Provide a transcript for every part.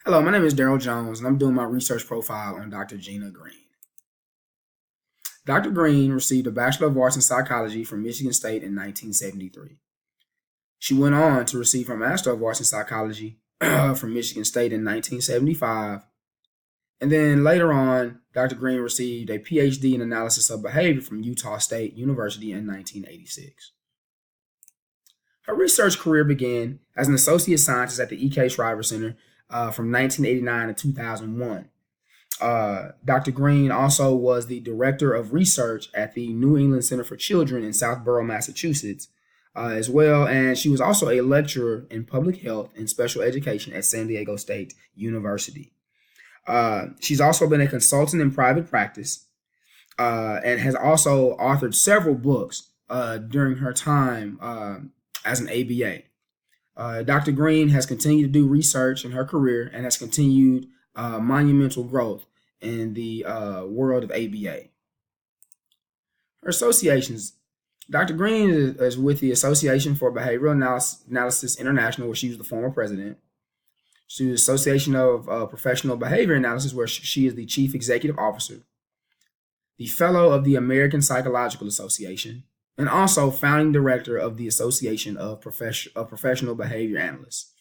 Hello, my name is Daryl Jones, and I'm doing my research profile on Dr. Gina Green. Dr. Green received a Bachelor of Arts in Psychology from Michigan State in 1973. She went on to receive her Master of Arts in Psychology from Michigan State in 1975. And then later on, Dr. Green received a PhD in Analysis of Behavior from Utah State University in 1986. Her research career began as an associate scientist at the E.K. Shriver Center from 1989 to 2001. Dr. Green also was the director of research at the New England Center for Children in Southborough, Massachusetts, as well. And she was also a lecturer in public health and special education at San Diego State University. She's also been a consultant in private practice and has also authored several books during her time as an ABA. Dr. Green has continued to do research in her career and has continued monumental growth in the world of ABA. Her associations. Dr. Green is with the Association for Behavioral Analysis International, where she was the former president. She's the Association of Professional Behavior Analysis, where she is the chief executive officer, the fellow of the American Psychological Association, and also founding director of the Association of Professional Behavior Analysts.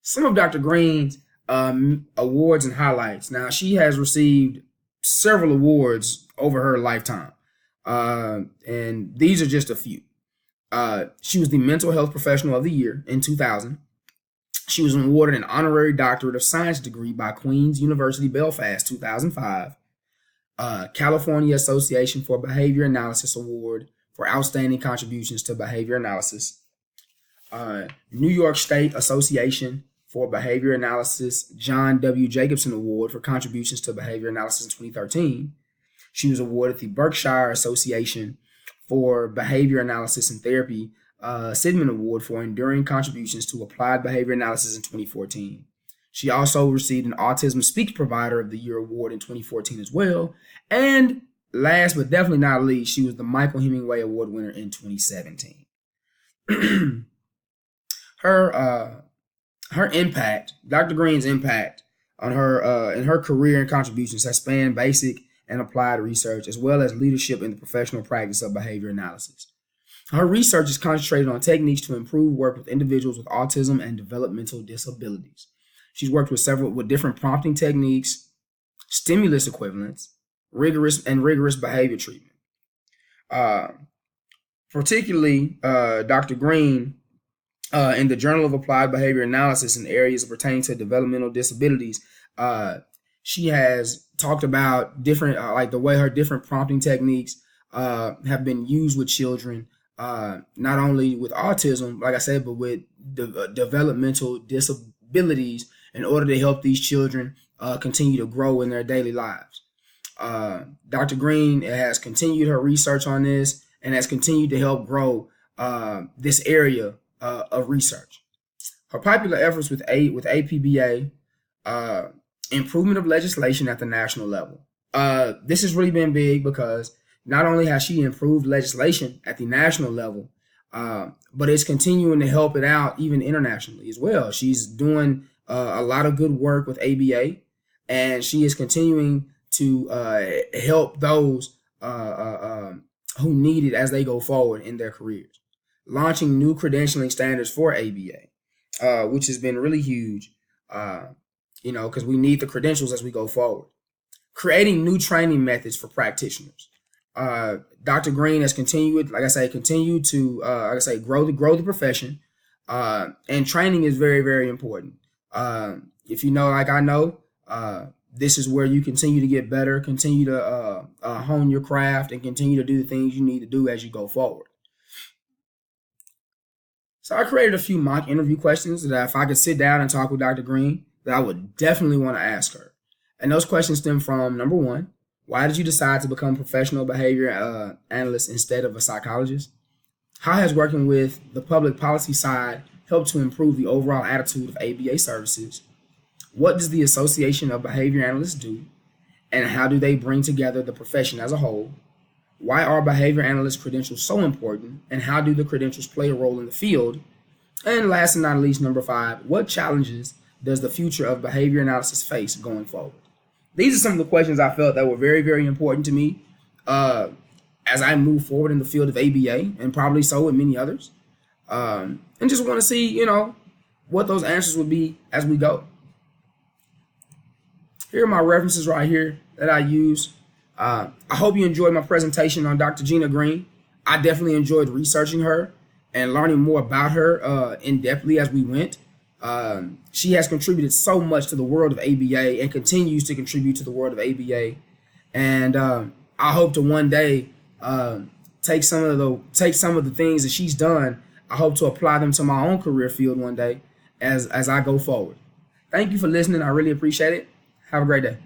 Some of Dr. Green's awards and highlights. Now, she has received several awards over her lifetime, and these are just a few. She was the Mental Health Professional of the Year in 2000. She was awarded an honorary Doctorate of Science degree by Queen's University Belfast 2005. California Association for Behavior Analysis Award for outstanding contributions to behavior analysis. New York State Association for Behavior Analysis John W. Jacobson Award for contributions to behavior analysis in 2013. She was awarded the Berkshire Association for Behavior Analysis and Therapy Sidman Award for enduring contributions to applied behavior analysis in 2014. She also received an Autism Speaks Provider of the Year award in 2014 as well. And last but definitely not least, she was the Michael Hemingway Award winner in 2017. Her impact, Dr. Green's impact on her in her career and contributions has spanned basic and applied research, as well as leadership in the professional practice of behavior analysis. Her research is concentrated on techniques to improve work with individuals with autism and developmental disabilities. She's worked with different prompting techniques, stimulus equivalents, rigorous behavior treatment. Particularly, Dr. Green, in the Journal of Applied Behavior Analysis in areas pertaining to developmental disabilities, she has talked about different, like the way her different prompting techniques have been used with children, not only with autism, like I said, but with developmental disabilities, in order to help these children continue to grow in their daily lives. Dr. Green has continued her research on this and has continued to help grow this area of research. Her popular efforts with APBA, improvement of legislation at the national level. This has really been big because not only has she improved legislation at the national level, but it's continuing to help it out even internationally as well. She's doing a lot of good work with ABA, and she is continuing to help those who need it as they go forward in their careers. Launching new credentialing standards for ABA, which has been really huge, because we need the credentials as we go forward. Creating new training methods for practitioners. Dr. Green has continued, to, grow the profession, and training is very, very important. If you know, like I know, this is where you continue to get better, continue to hone your craft, and continue to do the things you need to do as you go forward. So I created a few mock interview questions that if I could sit down and talk with Dr. Green, that I would definitely want to ask her. And those questions stem from, number one, why did you decide to become a professional behavior analyst instead of a psychologist? How has working with the public policy side helped to improve the overall attitude of ABA services? What does the Association of Behavior Analysts do? And how do they bring together the profession as a whole? Why are behavior analyst credentials so important? And how do the credentials play a role in the field? And last and not least, number 5, what challenges does the future of behavior analysis face going forward? These are some of the questions I felt that were very, very important to me as I move forward in the field of ABA, and probably so with many others. And just want to see, what those answers would be as we go. Here are my references right here that I use. I hope you enjoyed my presentation on Dr. Gina Green. I definitely enjoyed researching her and learning more about her in-depthly as we went. She has contributed so much to the world of ABA and continues to contribute to the world of ABA. And I hope to one day take some of the things that she's done. I hope to apply them to my own career field one day as I go forward. Thank you for listening. I really appreciate it. Have a great day.